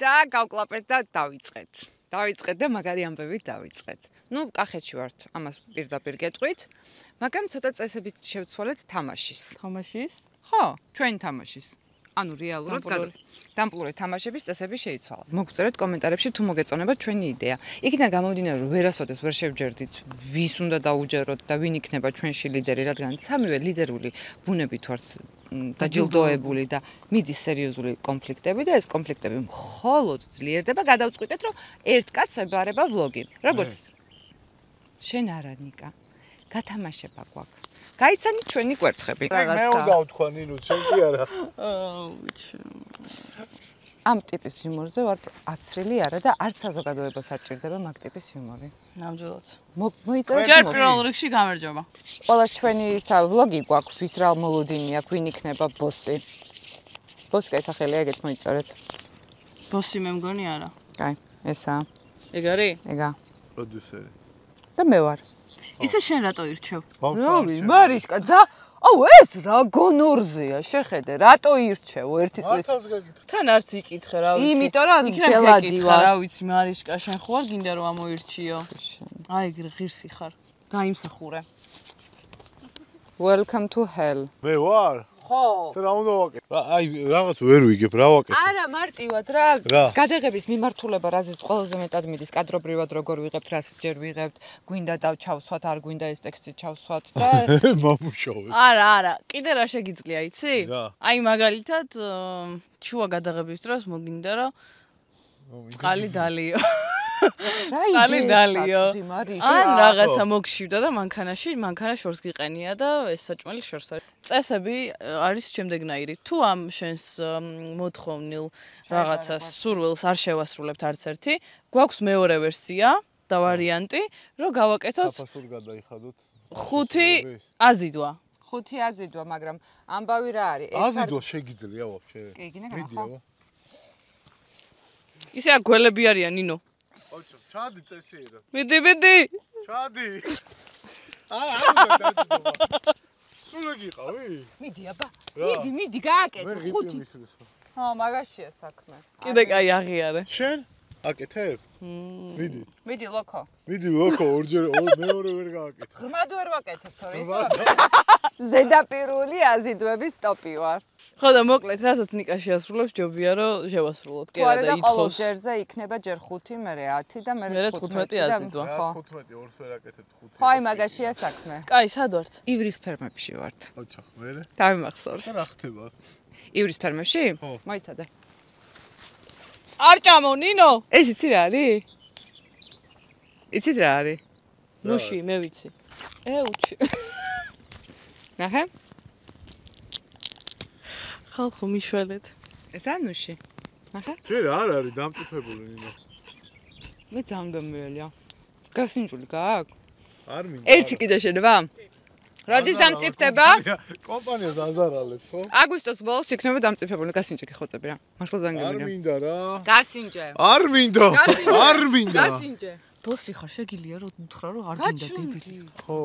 და გავკლაპეთ და დავიწყეთ და მაგარი ამბებით დავიწყეთ. ნუ კახეთში ვართ, ამას პირდაპირ გეტყვით, მაგრამ ცოტა წესებით შევცვალეთ თამაშის. თამაშის? ხო, ჩვენი თამაშის. ანუ რეალურად დამპლური თამაშების წესები შეიცვალა. მოგწერეთ კომენტარებში თუ მოგეწონება ჩვენი იდეა. იქიდან გამომდინარე რომ ვერასოდეს ვერ შევჯერდით ვის უნდა დაუჯეროთ და ვინ იქნება ჩვენში ლიდერი, რადგან სამივე ლიდერული ბუნებით ვართ დაჯილდოებული და მიდის სერიოზული კონფლიქტები და ეს კონფლიქტები მხოლოდ ძლიერდება. გადავწყვიტეთ რომ ერთ კაცს ებარება ვლოგი. როგორც შენ არა ნიკა. გათამაშება გვაქვს. გაიცანი ჩვენი კვერცხები. მე უნდა ვთქვა ნინო, შენ კი არა. ამ ტიპის იუმორზე ვარ აცრილი არა და არც საზოგადოებას არ ჭირდება მაგ ტიპის იუმორი. ნამდვილად. მოიწერეთ ჯერ პირველ რიგში გამარჯობა. ყველა ჩვენი ისა ვლოგი გვაქვს, ვის რა მოლოდინი აქვს, ვინ იქნება ბოსი. ბოსი კაი სახელია, ეგეც მოიწერეთ. ბოსი მე მგონი არა. კაი, ესაა. ეგ არის? ეგა. პროდიუსერი. და მე ვარ. ისე შენ რატო ირჩევ? რავი, მარიშკა, აუ ეს რა გონორზეა, შეხედე, რატო ირჩევ ერთი წლის. თან არც იკითხე, რა ვიცი. იმიტომ რომ ბელადი ვარ. რა ვიცი, მარიშკა, შენ ხო არ გინდა რომ ამოირჩიო? აი, ღირსი ხარ. დაიმსახურე. Welcome to hell. მე ვარ? ხო. რა უნდა ვაკეთო? აი, რაღაც ვერ ვიგებ, რა ვაკეთო? არა, მარტივად რა. გადაღების მიმართულება რაზეც ყველაზე მეტად მიდის, კადრობრივად როგორ ვიღებთ, რას ჯერ ვიღებთ, გვინდა დავჩავსვათ, არ გვინდა ეს ტექსტი ჩავსვათ და მომუშავე. არა, კიდე რა შეგიძლია, იცი? რა? აი, მაგალითად, შუა გადაღების დროს მოგინდა რომ წყალი დალიო. წყალი დალიო. ან რაღაცა მოგშივდა და მანქანა შორს გიყენია და ეს საჭმელი შორს არის. წესები არის შემდეგნაირი. თუ ამ შენს მოთხოვნილ რაღაცას სურვილს არ შევასრულებთ არც ერთი, გვაქვს მეორე ვერსია და ვარიანტი, რომ გავაკეთოთ საფასურ გადაიხადოთ. 5 აზიდვა. 5 აზიდვა, მაგრამ ამბავი რა არის? აზიდვა შეგიძლია ვაფშე? კი, გინდა გახო. ისე აქ გველები არიან, ნინო. ოჩო, ჩადი წესიერა. მიდი. ჩადი. არა დაძიდობა. სულ გიყავი? მიდი აბა. მიდი, გააკეთე 5. ხო, მაგაშია საქმე. კიდე კაი აღიარე. შენ აკეთებ? მიდი. მიდი ლოკო. მიდი ლოკო, ორჯერ მეორე ვერ გააკეთე. ღრმად ვერ ვაკეთებ თორე ისე. ზედაპირული აზიდვების ტოპი ვარ. ხო და მოკლედ, რასაც ნიკა შეასრულებს, ჯობია რომ შევასრულოთ. კი არა და ყოველ ითხოვს. ჯერზე იქნება ჯერ 5, მე 10 და მე 15 აზიდვა. ხო. 15 ორს ვერ აკეთებ 5. ხო, აი მაგაშია საქმე. კაი, სად ვართ? ივრის ფერმებში ვართ. ოჩო, მერე? დავიმახსოვრე. და რა ხდება? ივრის ფერმებში? ხო. მოიცადე. არ ჭამო, ნინო. ეს იცი რა არის? იცით რა არის? ნუში, მე ვიცი. ეუჩი. ნახე? ხალხო მიშველეთ. ეს ანუში. ნახე? ჯერ არ არის დამწიფებული ნინო. მე ძამდამველია. გასინჯული გააქვს? არ მინდა. ერთი კიდე შენება? როდის დამწიფდება? კომპანიას აზარალებს, ხო? აგვისტოს ბოლოს იქნება დამწიფებული, გასინჯე გიხოცები რა. მართლა არ ზანგებია. მინდა რა. გასინჯე. არ მინდა. არ მინდა. გასინჯე. ბოსი ხარ, შეგიძლია რომ უთხრა რომ არ გინდა დებილი. ხო.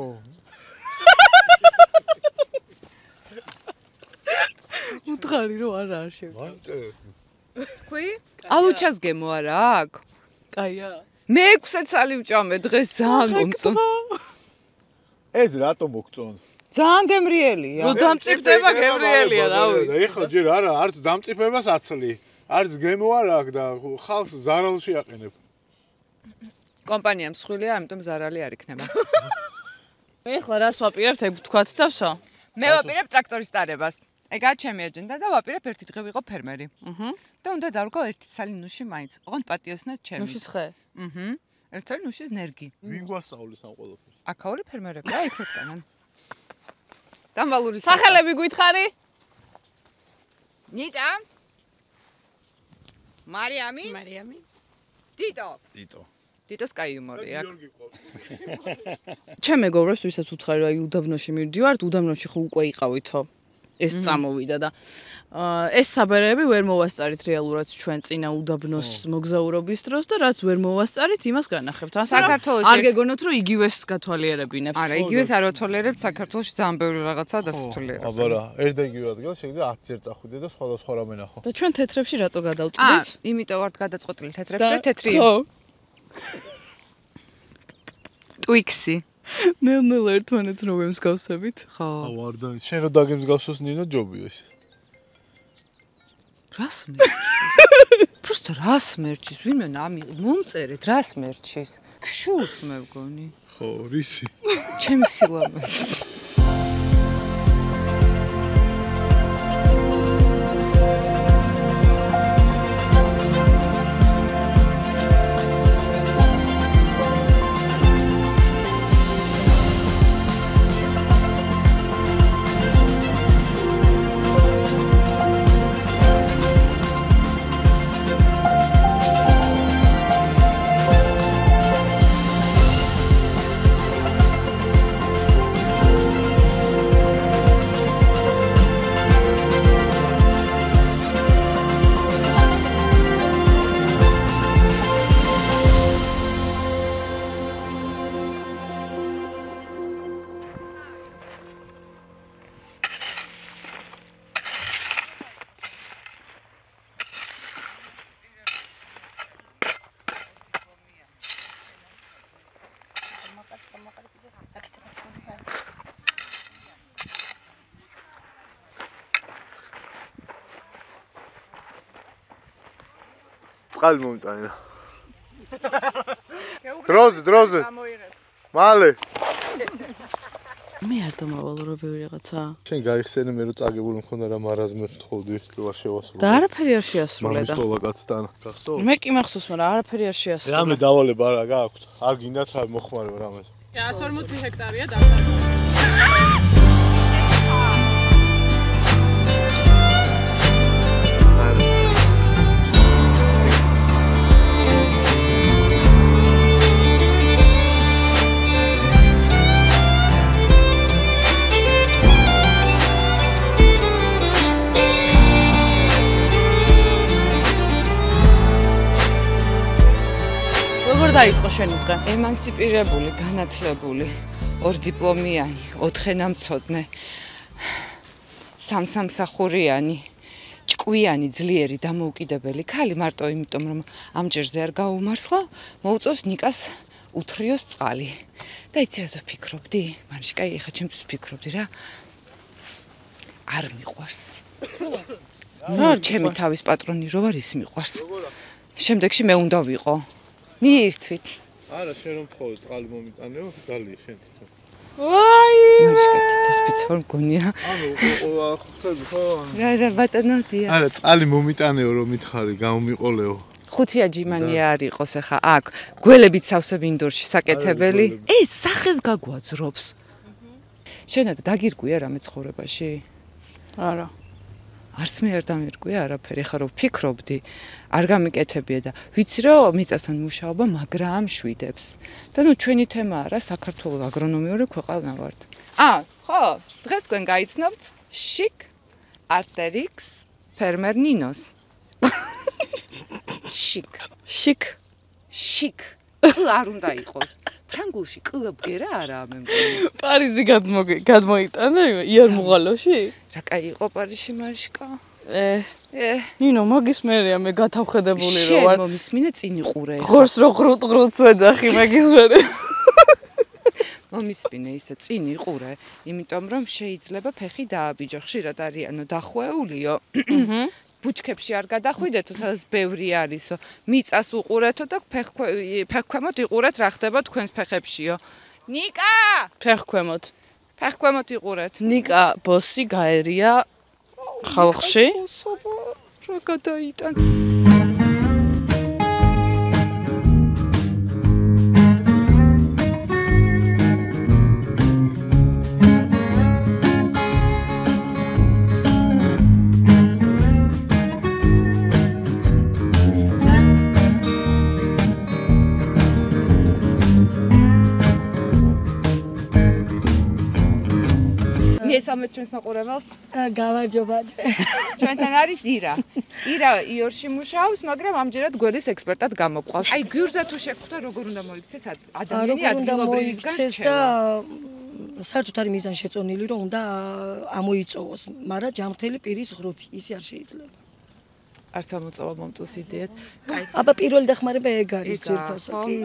უთხარი რომ არ შევიდა. ვანტე. ხვი? ალუჩას გემო არა აქვს? კაია. მე 6 წელი ვჭამე დღეს ძალიან მომწონ. ეს რატო მოგწონ? ძალიან გემრიელია. რო დამწიფდება გემრიელია, რა ვიცი. ეხლა ჯერ არა, არც დამწიფებას აცლი. არც გემო არ აქვს და ხალხს ზარალში აყენებ. კომპანია მსხვილია, ამიტომ ზარალი არ იქნება. მე ახლა რას ვაპირებთ ეგ თქვათ და ვსა? მე ვაპირებ ტრაქტორის ტარებას. ეგაა ჩემი აჯენდა და ვაპირებ ერთი დღე ვიყო ფერმერი. და უნდა დავრგო ერთი ცალი ნუში მაინც. ოღონდ პატიოსნად ჩემი. ნუშის ხე? ერთი ცალი ნუშის ნერგი. ვინ გვასწავლის ამ ყველაფერს? აქაური ფერმერები რა იქნებიან. დამალური სახელები გითხარი? ნიტა. მარიამი. ტიტო. ტიტოს კაი იუმორი აქვს. ჩემ მეგობრებს ვისაც უთხარი რომ აი უდაბნოში მივდივართ, უდაბნოში ხო უკვე იყავითო. ეს წამოვიდა და ეს საბერეები ვერ მოვასწარით რეალურად ჩვენ წინა უდაბნოს მოგზაურობის დროს და რაც ვერ მოვასწარით, იმას განახებთ. საქართველოში არ გეგონოთ, რომ იგივეს გათვალიერებინებთ. არა, იგივეს არ ვათვალიერებთ, საქართველოში ძალიან ბევრი რაღაცაა დასათვალიერებელი. აბა რა, ერთ და იგივე ადგილას შეიძლება 10 ჯერ წახვიდე და სხვადასხვა რამე ნახო. და ჩვენ თეთრებში რატო გადავწყვით? იმიტომ ვართ გადაწყვეტილი თეთრებში, თეთრი. ხო. ტვიქსი. ნელ-ნელა ერთმანეთს რო ვემსგავსებით. ხო. არ და შენ რო დაგემსგავსოს ნინო ჯობია ეს. რას მერჩის? просто რას მერჩის? ვინმე მომწერეთ რას მერჩის? ქშულს მე ვგონი. ხო, რისი? ჩემი სილამაზე. წყალი მომიტანე. დროზე. მალე. მე არ დამავალ რო ბევრი რაღაცა. შენ გაიხსენე მე რო წაგებული მქონდა რა მარაზმებს თხოვდი, თუ არ შევასრულე. და არაფერი არ შეასრულე და. მამის ტოლა კაცთან, გახსოვს? მე კი მახსოვს, მაგრამ არაფერი არ შეასრულე. რამე დავალება რა გააქვთ? არ გინდათ რა მოხმარება რამეს. 140 ჰექტარია დაფარული. როგორ დაიწყო შენი დღე? ემანსიპირებული, განათლებული, 2 დიპლომიანი, 4 ნამცოდნე, 3 სამსახურიანი, ჭკვიანი, ძლიერი, დამოუკიდებელი ქალი, მარტო იმიტომ რომ ამ ჯერზე არ გაუმართლა, მოუწევს ნიკას უთრიოს წყალი. და იცი რაზე ვფიქრობდი? მარიშკა, ეხა ჩემთვის ვფიქრობდი რა. არ მიყვარს. ჩემი თავის პატრონი რო ვარ, ის მიყვარს. შემდეგში მე უნდა ვიყო. მიირთვით. არა, შენ რომ თხოვე წყალი მომიტანეო, დალია შენ თვითონ. ვაი! მარიშკა, თითოს ფიცორ მგონია. ანუ ხვდები ხო? რა ბატონო დია. არა, წყალი მომიტანეო რომ მითხარი, გამომიყოლეო. ხუთია ჯიმანია არ იყოს ახლა აქ. გველებით სავსე მინდორში საკეთებელი. ეს სახეს გაგვაძრობს. შენად დაგირკვია რამე ცხოვრებაში? არა. არც მე არ დამირკვია არაფერი, ხარო ვფიქრობდი, არ გამიკეთებია და ვიცი რომ მიწასთან მუშაობა მაგრამ შვიდებს. და ნუ ჩვენი თემაა რა, საქართველოს აგრონომიური ქვეყანა ვართ. ხო, დღეს თქვენ გაიცნობთ შიკ არტერიქს ფერმერ ნინოს. შიკ. არ უნდა იყოს. ფრანგულში კ ბგერა არაა მე მგონი. პარიზი გადმოიტანა იარმუღალოში? რა კაი იყო პარიზში მარიშკა? ნინო მაგის მერია მე გათავხედებული რო ვარ. შენ მომისმინე წინ იყურე. ღორს რო ღრუტ ვეძახი მაგის მერე. მომისმინე ისე წინ იყურე, იმიტომ რომ შეიძლება ფეხი დააბიჯო, ხშირად არიანო დახვეულიო. ბუჩქებში არ გადახვიდეთო, სადაც ბევრი არისო. მიწას უყურეთო და ფეხქვემოთ იყურეთ რა ხდება თქვენს ფეხებშიო. ნიკა! ფეხქვემოთ იყურეთ. ნიკა ბოსი გაერია ხალხში. რა გადაიტან. მოგესალმეთ ჩვენს მაყურებელს. გამარჯობათ. ჩვენთან არის ირა. ირა იორში მუშაობს, მაგრამ ამჯერად გველის ექსპერტად გამოყვავს. აი გიურზე თუ შეგხვდა, როგორ უნდა მოიქცეს ადამიანი ადგილობრივისგან და საერთოდ არის მიზანი შეწონილი, რომ უნდა ამოიწოვოს, მაგრამ ჯანმრთელი პირის ღრუთი, ისე არ შეიძლება. არც ამოწოვა მომწონს იდეად. კაი. აბა პირველი დახმარება ეგ არის ძირფასო, კი.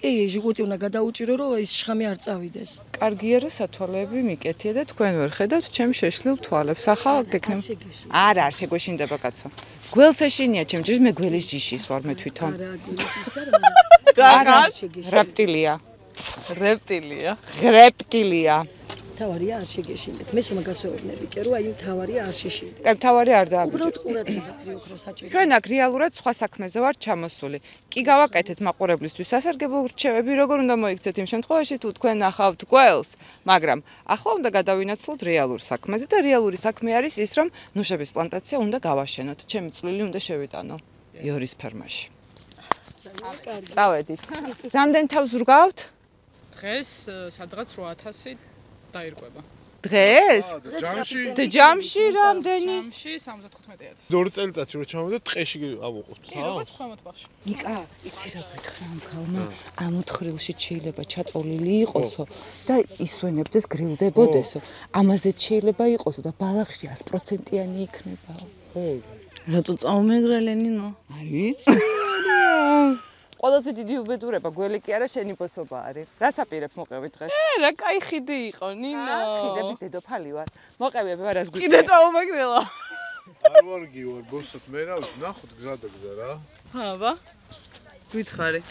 კი, ჟიგუტი უნდა გადაუჭირო, რომ ის შხამი არ წავიდეს. კარგია, რომ სათვალეები მიკეთია და თქვენ ვერ ხედავთ ჩემ შეშლილ თვალებს. ახლა გეკნებ. არა, არ შეგვეშინდება კაცო. გველს ეშინია ჩემ ჯიშს, მე გველის ჯიშის ვარ მე თვითონ. არა, გველის ჯიშს არა. რეპტილია. რეპტილია. რეპტილია. თავარია არ შეგეშინდეთ. მე რომ გასეუბნები კი, რომ აი თავარია არ შეშინდეთ. კაი, თავარი არ დააბიჯეთ. უბრალოდ ყურადღება არის ოქრო საჭირო. ჩვენ აქ რეალურად სხვა საქმეზე ვარ ჩამოსული. კი გავაკეთეთ მაყურებლისთვის სასარგებლო რჩევები, როგორ უნდა მოიქცეთ იმ შემთხვევაში, თუ თქვენ ნახავთ გველს, მაგრამ ახლა უნდა გადავინაცვლოთ რეალურ საქმეზე და რეალური საქმე არის ის, რომ ნუშების პლანტაცია უნდა გავაშენოთ. ჩემი წვლილი უნდა შევიტანო იორის ფერმაში. წავედით. რამდენ თავს ვრგავთ? დღეს სადღაც 8000 დაირკვება. დღეს? ჯამში? ჯამში რამდენი? ჯამში 75000. 2 წელიწადში რომ ჩამოვიდეთ, ტყეში ავუყოთ. კი, როგორც ხმამოთ ბახში. ნიკა, იცი რა გითხრა ამ ქალმა? ამ ოთხრილში შეიძლება ჩაწოლილი იყოსო და ისვენებდეს გრილდებოდესო. ამაზე შეიძლება იყოსო და ბალახში 100%-იანი იქნებაო. ხო. რატო წაუმეგრა ლენინო? არ ვიცი. ყველაზე დიდი უბედურება გველი კი არა შენი ბოსობა არის. რას აპირებ მოყევი დღეს? რა кай ხიდი იყო ნინო. ხიდების დედოფალი ვარ. მოყევი აბა რას გვიქნა? კიდე წაუმეგრელა. არ ვარ გივარ, ბოსოთ, მე რა ვნახოთ გზა და გზა რა. აბა. გითხარი.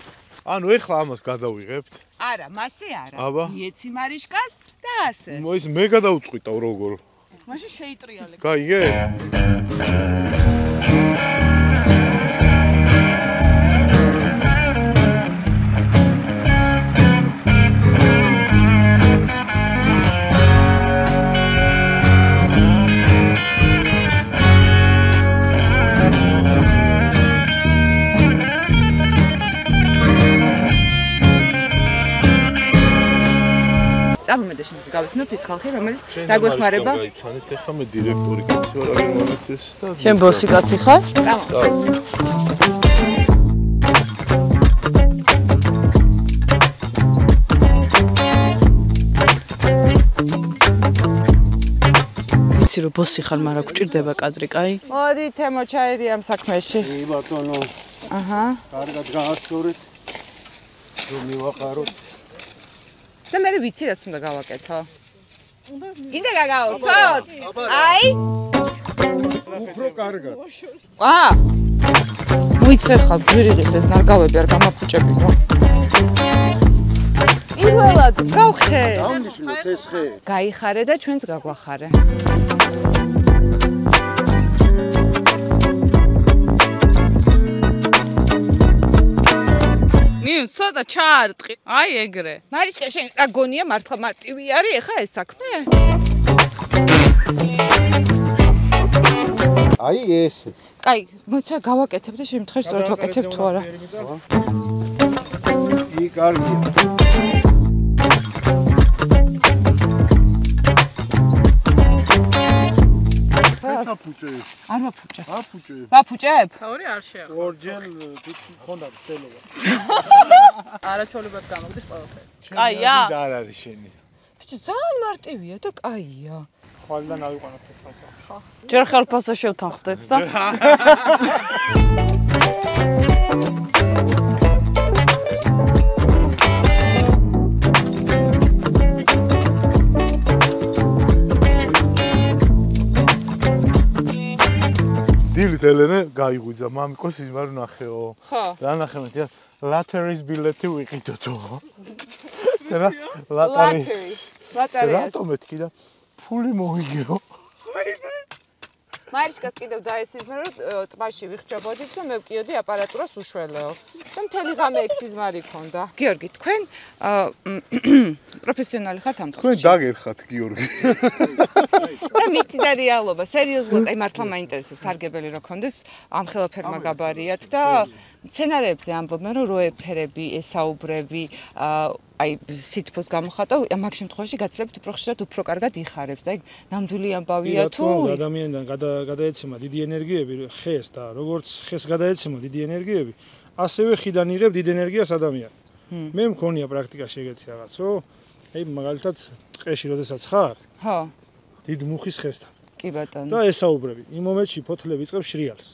ანუ ეხლა ამას გადავიღებთ? არა, მასე არა. აბა. იეცი მარიშკას და ასე. ის მე გადავწყვიტავ როგორ. მაშინ შეიტრიალე. გაიგე? წამომედე შენ გავისნოთ ის ხალხი რომელიც დაგვეხმარება. გაიცანეთ ეხლა მე დირექტორი კაცი ვარ, აგერ მომეცეს და შენ ბოსი კაცი ხარ? ვიცი რომ ბოსი ხარ, მაგრამ გჭირდება კადრი, კაი? მოდი თემო ჩაირი ამ საქმეში. კი ბატონო. აჰა. კარგად გაასწორეთ. რომ მივაყაროთ. და მე ვიცი რაც უნდა გავაკეთო. კიდე გაგაოცოთ? აი? უფრო კარგად. მოიცე ხა გვირიღის ეს ნარგავები არ გამაფუჭებინო. პირველად გავხე. დავნიშნოთ ეს ხე. გაიხარე და ჩვენც გაგვახარე. ცოტა ჩაარტყი. აი ეგრე. მარიშკა შენ რა გონია მართლა მარტივი არის ეხა ეს საქმე? აი ეს. კაი, მოიცა გავაკეთებ და შემთხვევაში სწორად ვაკეთებ თუ არა. კი, კარგია. საფუჭე. არ ვაფუჭებ. აფუჭე. ვაფუჭებ? თავი არ შეახო. ორჯერ თვითონ დაწელობა. არაჩვეულებად გამოგდის ყველაფერი. კაია? არ არის შენი. ბიჭი, ძალიან მარტივია და კაია. ხვალიდან ავიყვანოთ ეს სამსა. ხო. ჯერ ხელფასო შევთანხმდეთ და დილით ელენე გაიღვიძა მამიკოს ის მარ ნახეო. ხო. რა ნახე მე ლოტერეის ბილეთი ვიყიდოთო. რა ლოტარი. ლოტარია. რატომ მეთქი და ფული მოიგეო. მარიშკას კიდევ დაესიზმე რომ წმაში ვიხჭებოდით და მე ვკიოდი აპარატურას უშველეო. და მთელი ღამე ექსიზმარი ქონდა. გიორგი, თქვენ პროფესიონალი ხართ ამ თქვენ დაგერხათ გიორგი. და მითი და რეალობა, სერიოზულად, აი მართლა მაინტერესებს სარგებელი რო ქონდეს, ამ ხელაფერმა გაბარიათ და სცენარებზე ამბობენ რომ როეფერები, ესაუბრები, აი სითბოს გამოხატა, მაგ შემთხვევაში გაცილებით უფრო ხშირად უფრო კარგად იხარებს და ეგ ნამდვილი ამბავია თუ ადამიანიდან გადაეცემა დიდი ენერგიები ხეს და როგორც ხეს გადაეცემა დიდი ენერგიები, ასევე ხიდან იღებ დიდ ენერგიას ადამიანი. მე მქონია პრაქტიკაში ეგეთი რაღაცო, აი მაგალითად ტყეში როდესაც ხარ, ხო, დიდ მუხის ხესთან. კი ბატონო. და ესაუბრები. იმ მომენტში ფოთლები იწყებს შრიალს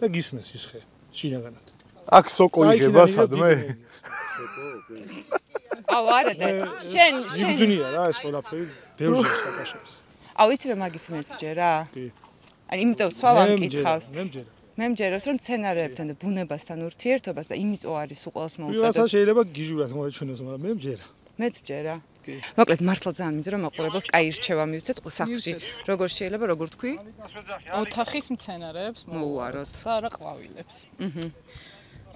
და გისმენს ის ხე შინაგანად. აქ სოკო იღება სადმე? აუ არა და შენ იგძნია რა ეს ყველაფერი ბევრს საკაშებს. აუ იცი რომ მაგის მესჯე რა? კი. აი იმიტომ სვავ ამ კითხავს. მე მე მჯერავს რომ სცენარებთან და ბუნებასთან ურთიერთობას და იმიტომ არის უყოლას ვიღაცა მოუწოდებს. შეიძლება გიჟურად მოეჩვენოს, მაგრამ მე მჯერა. მეც მჯერა. მოკლედ მართლა ძალიან მინდა რომ მაყურებელს კაი რჩევა მივცეთ სახლში. როგორ შეიძლება, როგორ თქვი? ოთახის მცენარებს მოუაროთ. და არა ყვავილებს.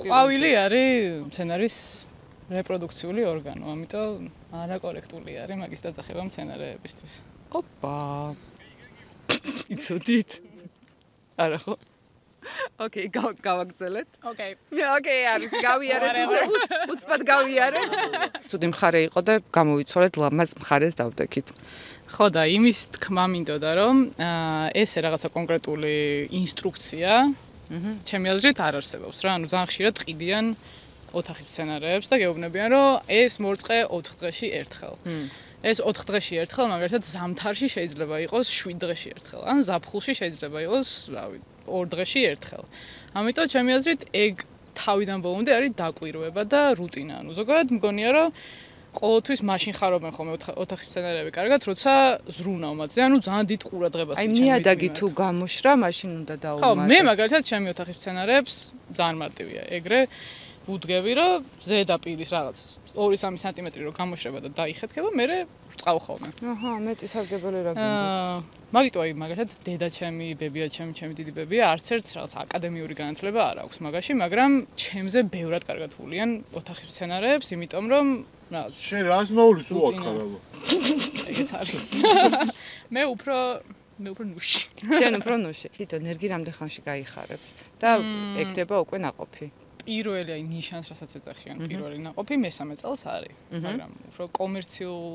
ყვავილი არის მცენარის რეპროდუქციული ორგანო, ამიტომ არაკორექტული არის მაგის დაძახება მცენარეებისთვის. ოპა. იცოდით? არა ხო? ოკეი, გავაგრძელეთ. ოკეი. ოკეი, არის გავიარეთ, უცბად გავიარეთ. ცუდი მხარე იყო და გამოვიცვალეთ ლამაზ მხარეს დავდექით. ხო და იმის თქმა მინდოდა რომ ეს რაღაცა კონკრეტული ინსტრუქცია ჩემი აზრით არ არსებობს რა, ანუ ძალიან ხშირად ყიდიან ოთახის მცენარეებს და გეუბნებიან რომ ეს მორწყე 4 დღეში ერთხელ. ეს 4 დღეში ერთხელ მაგალითად ზამთარში შეიძლება იყოს 7 დღეში ერთხელ, ან ზაფხულში შეიძლება იყოს, რავი, 2 დღეში ერთხელ. ამიტომ ჩემი აზრით ეგ თავიდან ბოლომდე არის დაკვირვება და რუტინა. ანუ ზოგადად მგონია რომ ყოველთვის მაშინ ხარობენ ხოლმე ოთახის მცენარეები კარგად, როცა ზრუნავ მათზე, ანუ ძალიან დიდ ყურადღებას აი ნიადაგი თუ გამოშრა, მაშინ უნდა დაუმატო. ხო, მე მაგალითად ჩემი ოთახის მცენარეებს ძალიან მარტივია. ეგრე ვუდგები, რომ ზედაპირის რაღაც 2-3 სანტიმეტრი რო გამოშრება და დაიხეთქება, მე ვწყავ ხოლმე. აჰა, მეტი სარგებელი რა გინდათ. მაგიტო აი მაგალითად დედაჩემი, ბებიაჩემი, ჩემი დიდი ბებია, არც ერთ რაღაც აკადემიური განათლება არ აქვს მაგაში, მაგრამ ჩემზე ბევრად კარგად ვულიან ოთახის მცენარეებს, იმიტომ რომ რაღაც შენ რას მოულის უაქარ აბა? ეგეც არის. მე უფრო ნუში. შენ უფრო ნუში. თვითონ ენერგი რამდენ ხანში გაიხარებს და ეკდება უკვე ნაყოფი. პირველი აი ნიშანს რასაც ეძახიან, პირველი ნაყოფი მესამე წელს არის, მაგრამ უფრო კომერციულ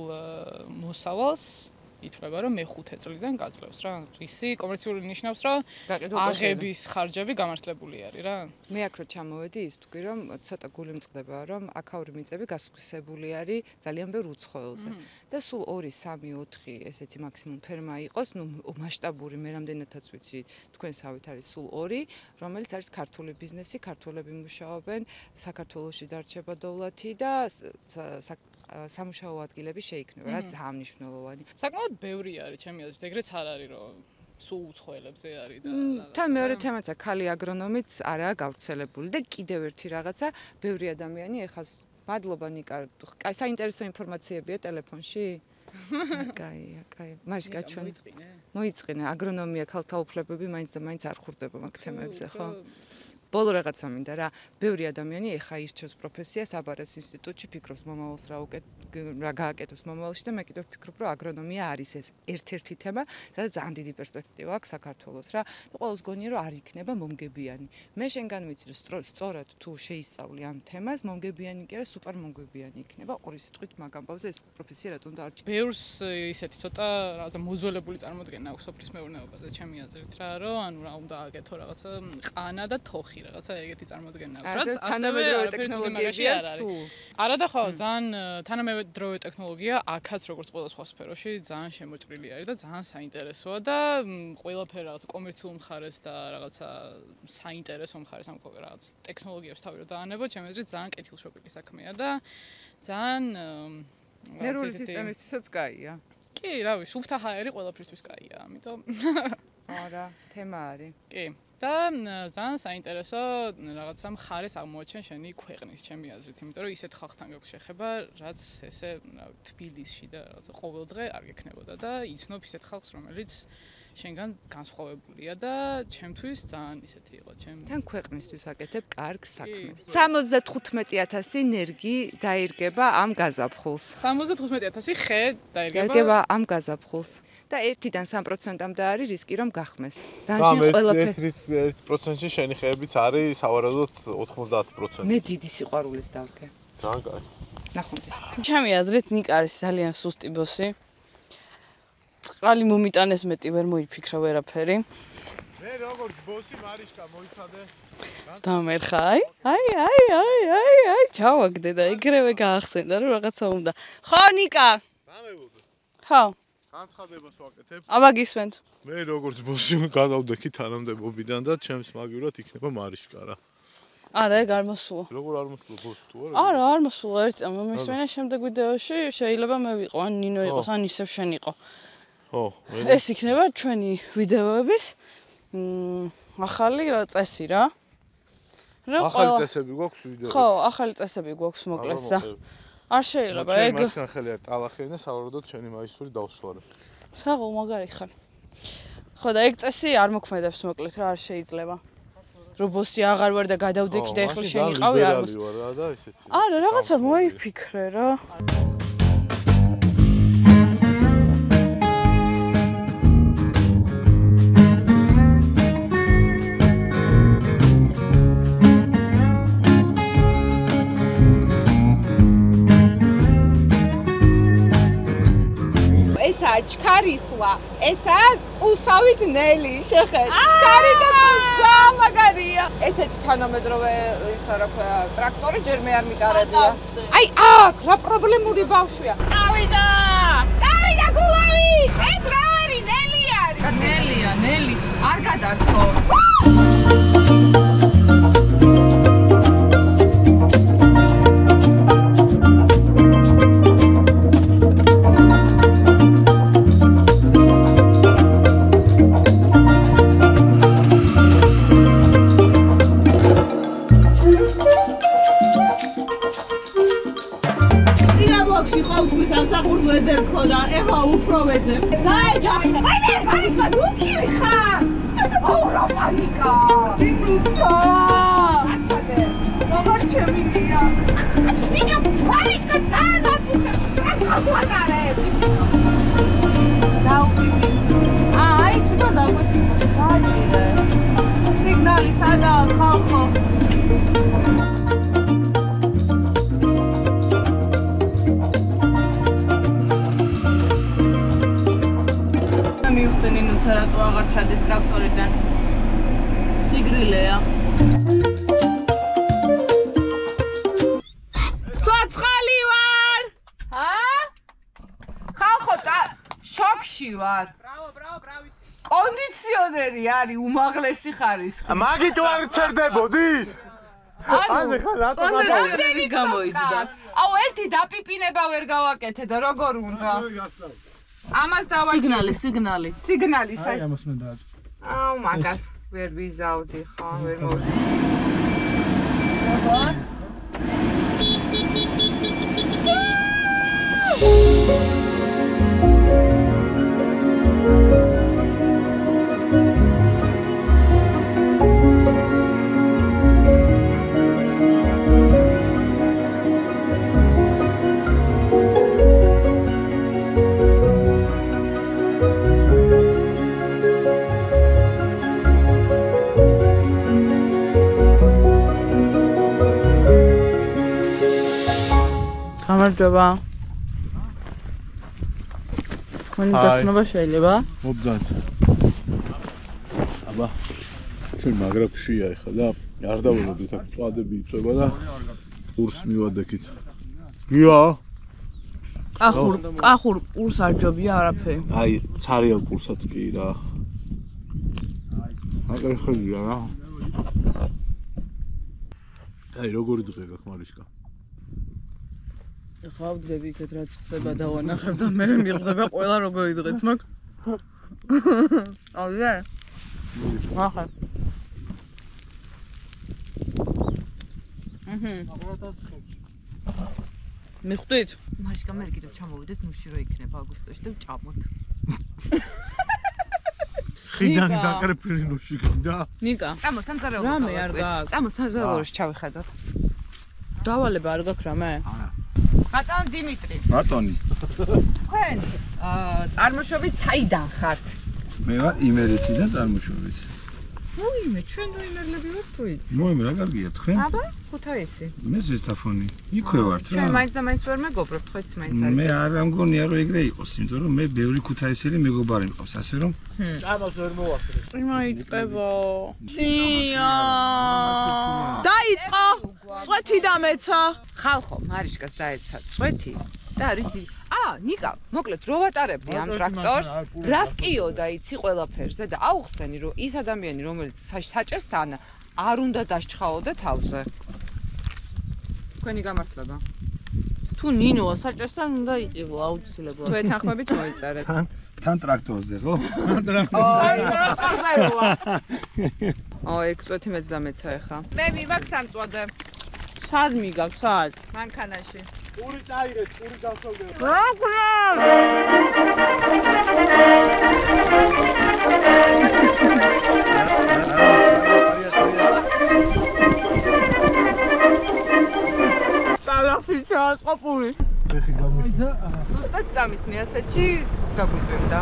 მოსავალს ითვლება რომ მე-5 წლიდან გაძლევს რა. რისი კომერციული ნიშნავს რომ აღების ხარჯები გამართლებული არის რა. მე აქ რო ჩამოვედი ის თქვი რომ ცოტა გული მწყდება რომ აქაური მიწები გასხვისებული არის ძალიან ბევრ უცხოელზე და სულ 2-3-4 ესეთი მაქსიმუმ ფერმა იყოს, ნუ მასშტაბური მე რამდენადაც ვიცი თქვენსავით არის სულ 2, რომელიც არის ქართული ბიზნესი, ქართველები მუშაობენ, საქართველოში დარჩება დოვლათი და სამუშაო ადგილები შეიქმნება, რა ძალიან მნიშვნელოვანი. საკმაოდ ბევრი არის ჩემი აზრით, ეგრეც არ არის რომ სულ უცხოელებზე არის და თან მეორე თემაცა ქალი აგრონომიც არაა გავრცელებული და კიდევ ერთი რაღაცა, ბევრი ადამიანი ეხლა მადლობა ნიკა, კაი საინტერესო ინფორმაციებია ტელეფონში? კაია, კაი. მარშ გაჩვენ. მოიწყინე, აგრონომია, ქალთა უფლებები მაინც და მაინც არ ხურდება მაგ თემებზე, ხო? ბოლო რაღაცა მინდა რა, ბევრი ადამიანი ეხა ირჩევს პროფესიას, აბარებს ინსტიტუტში, ფიქრობს მომავალს რა გააკეთოს მომავალში და მე კიდევ ვფიქრობ, რომ აგრონომია არის ეს ერთ-ერთი თემა, სადაც ძალიან დიდი პერსპექტივა აქვს საქართველოს რა. და ყოველს გონია, რომ არ იქნება მომგებიანი. მე შენგან ვიცი, რომ სწორად თუ შეისწავლი ამ თემას, მომგებიანი კი არა, სუპერ მომგებიანი იქნება. ორი სიტყვით მაგ ამბავზე ეს პროფესია რატომ დაარჩა. ბევრს ისეთი ცოტა რაღაცა მოზოლებული წარმოდგენა აქვს სოფლის მეურნეობაზე, ჩემი აზრით რა, რომ ანუ რა უნდა აკეთო რაღაცა ყანა და თოხი რაღაცა ეგეთი წარმოდგენა აქვს, რაც ასევე ტექნოლოგიები არის. არა და ხო, ძალიან თანამედროვე ტექნოლოგია აქაც როგორც ყველა სხვა სფეროში ძალიან შემოჭრილი არის და ძალიან საინტერესოა და ყველაფერი რაღაცა კომერციულ მხარეს და რაღაცა საინტერესო მხარეს ამ რაღაც ტექნოლოგიებს თავი რომ დაანებო, ჩემი აზრით ძალიან კეთილშობილი საქმეა და ძალიან ნერვული სისტემისთვისაც კაია. კი, რავი, სუფთა ჰაერი ყველაფრისთვის კაია, ამიტომ არა, თემა არის. კი. და ძალიან საინტერესო რაღაცა მხარეს აღმოაჩენ შენი ქვეყნის, ჩემი აზრით, იმიტომ რომ ისეთ ხალხთან გაქვს შეხება, რაც ესე თბილისში და რაღაცა ყოველდღე არ გექნებოდა და იცნობ ისეთ ხალხს, რომელიც შენგან განსხვავებულია და ჩემთვის ძალიან ისეთი იყო, თან ქვეყნისთვის აკეთებ კარგ საქმეს. 75,000 ენერგი დაირგება ამ გაზაფხულს. 75,000 ხე დაირგება ამ გაზაფხულს. და 1-დან 3%-მდე არის რისკი რომ გახმეს. დანარჩენი ყველაფერი 1%-ში შენი ხეებიც არის სავარაუდოდ 90%. მე დიდი სიყვარულით დავდგე. ძალიან კარგი. ნახვამდის. ჩემი აზრით ნიკა არის ძალიან სუსტი ბოსი. წყალი მომიტანეს მეტი ვერ მოიფიქრა ვერაფერი. მე როგორც ბოსი მარიშკა მოიცადე. დამერხა, აი, ჩავაგდე და ეგრევე გაახსენდა რომ რაღაცა უნდა. ხო, ნიკა? დამებოდე. ხო. განცხადებას ვაკეთებ. აბა გისვენთ. მე როგორც ბოსი გადავდექი თანამდებობიდან და ჩემს მაგივრად იქნება მარიშკა რა. არა, ეგ არ მოსულა. როგორ არ მოსულა ბოსს თუ არა? არა, არ მოსულა ერთ წამი. მისვენე შემდეგ ვიდეოში შეიძლება მე ვიყო, ან ნინო იყოს, ან ისევ შენ იყო. ხო, ეს იქნება ჩვენი ვიდეოების ახალი წესი რა. ახალი წესები გვაქვს ვიდეო. ხო, ახალი წესები გვაქვს მოკლეს და არ შეიძლება ეგ. მე სახელი არ ტალახიან და სავარაუდოდ ჩვენი მაისური დავსვარე. საღო მაგარი ხარ. ხო და ეგ წესი არ მოქმედებს მოკლეს რა არ შეიძლება. რო ბოსი აღარ ვარ და გადავდექი და ეხლა შენ იყავი არ მოს. არა, რაღაცა მოიფიქრე რა. ჩქარისლა ესა კუსავით ნელი შეხეთ ჩქარი და კუსა მაგარია ესეთი თანამედროვე ისა რა ქვია ტრაქტორი ჯერ მე არ მიტარებია აი აქ რა პრობლემური ბავშვია წავიდა გულავი ეს რა არის ნელი არის ნელი არ გადართო ეხლა უფრო ვეძებ. დაეჯახა. აი პანიკა, უკივი ხარ. აუ რა პანიკა. ვიბრუცა. აცადე. როგორ შემიგია? ვიდეო პანიკა დაანახე. აკუატარე. დაუკვირდი. აი თვითონ დაგვეცი. დაჭირე. სიგნალი სადაა ხალხო? რატო აღარ ჩადეს ტრაქტორიდან? სიგრილეა. სოცხალი ვარ! ხალხო, შოქში ვარ. ბრავო. კონდიციონერი არის უმაღლესი ხარისხი. მაგით არ ჩერდებოდი? ანუ კონდიციონერი გამოიძდა. აუ ერთი დაპიპინება ვერ გავაკეთე და როგორ უნდა? ამას დავაჭირე სიგნალი საერთოდ ამას მე დააჭირე აუ მაგას ვერ ვიზავდი ხო ვერ მოვ გამარჯობა. მან გაცნობა შეიძლება? მობძანთ. აბა. შენ მაგრა გშია ეხლა და არ დაველოდით აქ წვადები იწובה და ყურს მივადექით. გია? კახურ ყურს არ ჯობია არაფერი. აი, ცარიელ ყურსაც კი რა. აგერ ხელია რა. აი, როგორი დღე გაქვს მარიშკა? ხა ვდგები იქეთ რაც ხდება და ვანახებ და მე მიხვდება ყველა როგორი დღეც მაგ. აუზე? ახლა. მიხვდით? მარიშკა მე კიდევ ჩამოვიდეთ ნუში რო იქნება აგვისტოში და ვჭამოთ. ხიდან დაკრეფილი ნუში გინდა? ნიკა. წამო სამზარეულო. რამე არ გაქვს. წამო სამზარეულოში ჩავიხედოთ. დავალება არ გაქვს რამე? არა. ბატონ დიმიტრი. ბატონი. თქვენ წარმოშობით საიდან ხართ? მე ვარ იმერეთიდან წარმოშობით. მოიმე, ჩვენ ნოიმერლები ვართ თუ იცი? მოიმე რა კარგია თქვენ? აბა, ხუთაისი. მე ზესტაფონი. იქვე ვართ რა. ჩვენ მაინც და მაინც ვერ მეგობრობთ, ხო იცი მაინც არის. მე არ ამგონია რომ ეგრე იყოს, იმიტომ რომ მე ბევრი ქუთაისელი მეგობარი მყავს, ასე რომ ამას ვერ მოვახერე. იმაიწყებო. ია. დაიწყო. წვეთი დამეცა. ხალხო, მარიშკას დაეცა წვეთი და არის დიდი. ნიკა, მოკლედ რო ვატარებდი ამ ტრაქტორს, რას კიოდა იცი ყველაფერზე და აუხსენი რომ ის ადამიანი რომელიც საჭესთან არ უნდა დასჩხაოდა თავზე. თქვენი გამართლება. თუ ნინოა საჭესთან უნდა იყიდო აუცილებლად. თუ ეთანხმებით მოიწერეთ. თან ტრაქტორზე ხო? ეგ წვეთი მეც დამეცა ეხა. მე მივაქ სამწვადე. სად მიგაქვს სად? მანქანაში. პური წაიღეთ, პური გავსოლდე. ტალახი ჩააწყოპული. ეხი გამიხდა. ზუსტად წამის მე ასეთში გაგვიწევდა.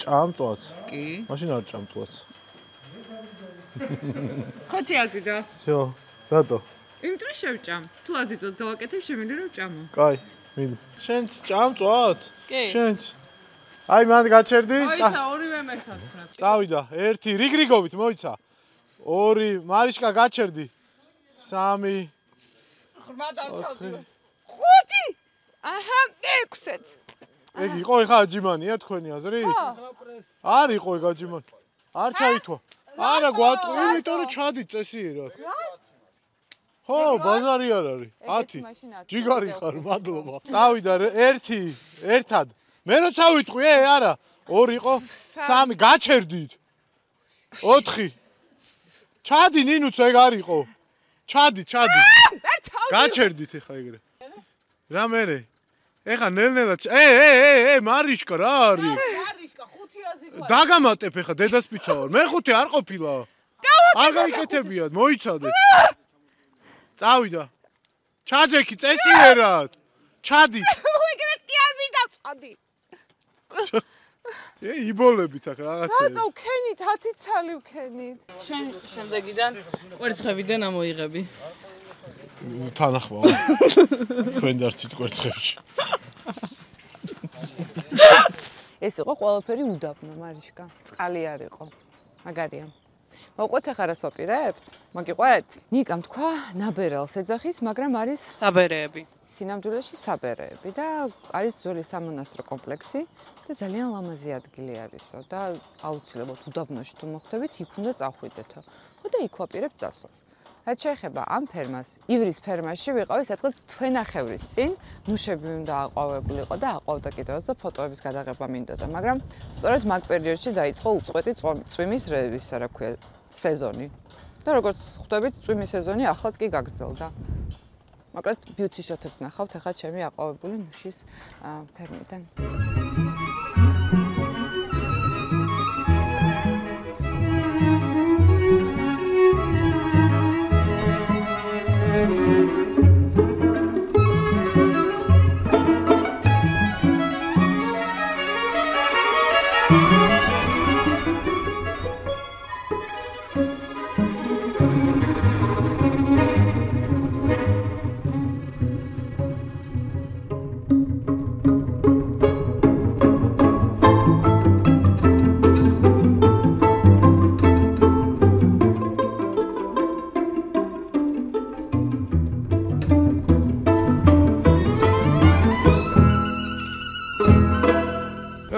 ჭამწვაც. კი. მაშინ არ ჭამწვაც. ხოთი აზიდო. всё, რატო? იმიტომ რომ შევჭამ. თუ აზიდოს გავაკეთებ, შემიძლია რომ ჭამო. კაი, მიდი. შენც ჭამწვაც? კი. შენც. აი მან გაჩერდი. მოიცა ორივე მეთად ხარ. წავიდა. 1 რიგრიგობით მოიცა. 2 მარიშკა გაჩერდი. 3 ღრმად არ ჩავდივარ. 5 აჰა 6-იც. ეგ იყო ეხა აჯიმანია თქვენი აზრი? არ იყო ეგ აჯიმანი. არ ჩაითვა. არა გვატყო, იმიტომ რომ ჩადით წესიერად. ხო, ბაზარი არ არის. 10. ჯიგარი ხარ, მადლობა. წავიდა 1 ერთად. მე როცა ვიტყვი, არა. 2 იყო, 3 გაჩერდით. 4. ჩადი ნინუც ეგ არ იყო. ჩადი. გაჩერდით ეხა ეგრე. რა მერე? ეხა ნელ-ნელა მარიშკა რა არის? მარიშკა 5 აზიდო. დაგამატებ ეხა დედასპიცა ვარ. მე 5 არ ყოფილა. არ გაიკეთებიათ, მოიცადეთ. წავიდა. ჩაჯექი წესიერად. ჩადი. ეგრეთ კი არ მიდავწოდი. იბოლებით აქ რაღაცა. რატო ვქენით 10 ცალი ვქენით? შენ შემდეგიდან კვერცხებიდან ამოიღები. თანახმაო. თქვენ დარჩით კვერცხებში. ეს იყო ყველაფერი უდაბნო მარიშკა. წყალი არ იყო. მაგარია. მოყვეთ ახლა რას ვაპირებთ? მოგიყვეთ? ნიკამ თქვა ნაბერალს ეძახის, მაგრამ არის საბერეები. სინამდვილეში საბერეები და არის ძველი სამონასტრო კომპლექსი და ძალიან ლამაზი ადგილი არისო და აუცილებლად უდაბნოში თუ მოხვდებით, იქ უნდა წახვიდეთო. ხო და იქ ვაპირებთ წასვლას. რაც შეეხება ამ ფერმას, ივრის ფერმაში ვიყავი სადღაც თვენახევრის წინ, ნუშები უნდა აყვავებულიყო და აყვავდა კიდევაც და ფოტოების გადაღება მინდოდა, მაგრამ სწორედ მაგ პერიოდში დაიწყო უწყვეტი წვიმის ისა რა ქვია, სეზონი. და როგორც ხვდებით, წვიმის სეზონი ახლაც კი გაგრძელდა. მაგრამ beauty shot-ებს ნახავთ ახლა ჩემი აყვავებული ნუშის ფერმიდან.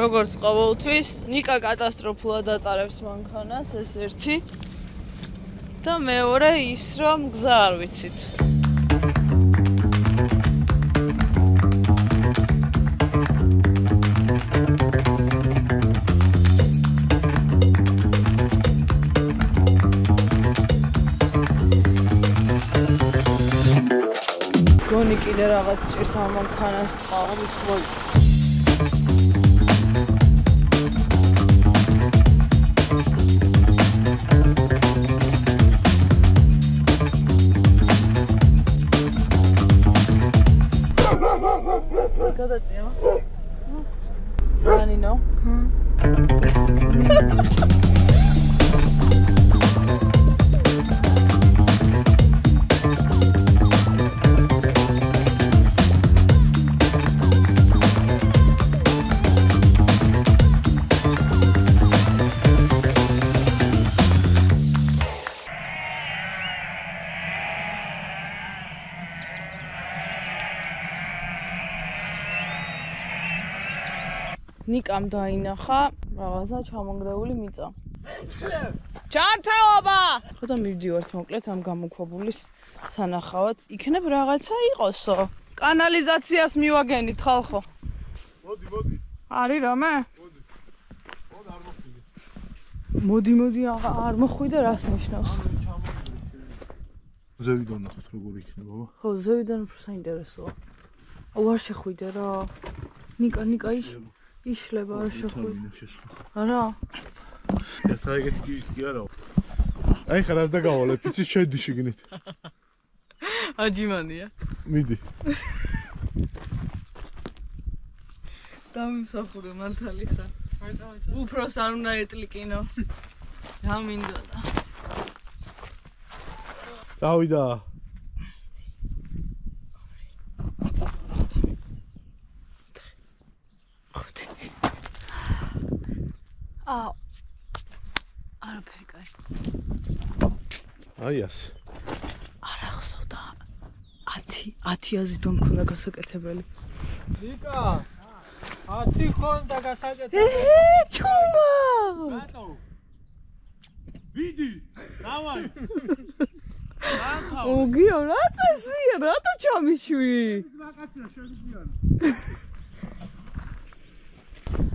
როგორც ყოველთვის, ნიკა კატასტროფულად ატარებს მანქანას, ეს ერთი. და მეორე ის, რომ გზა არ ვიცით. გონი კიდე რაღაც ჭირს ამ მანქანას ყავის ხოი. გადაწია. რანინო? ნიკამ დაინახა რაღაცა ჩამონგრეული მიწა. ჩართაობა! ხოდა მივდივართ მოკლედ ამ გამოქვაბულის სანახავად. იქნებ რაღაცა იყოსო. კანალიზაციას მივაგენით ხალხო. მოდი. არის რამე? მოდი არ მოხვიდე რას ნიშნავს? ზევიდან ნახოთ როგორ იქნება. ხო, ზევიდან უფრო საინტერესოა. აუ არ შეხვიდე რა. ნიკა იშლება არ შეხვიდე. არა? და ეგეთი გიჟის კი არა. აი ხა რას დაგავალებ, იცი შედი შიგნით. აჯიმანია. მიდი. დამიმსახურე მართალი ხარ. უფროს არ უნდა ეტლიკინო. რა მინდოდა? დავიდა. არაფერი კაი. აი ასე. არ ახსოვდა 10-აზი დომ მქონდა გასაკეთებელი. ნიკა 10 ხონდა გასაკეთებელი. ჩუმა! რატო? ვიდი, დავაი. ოგიო, რა წესია, რატო ჩამიშვი? ვაკაცია შევიდიან.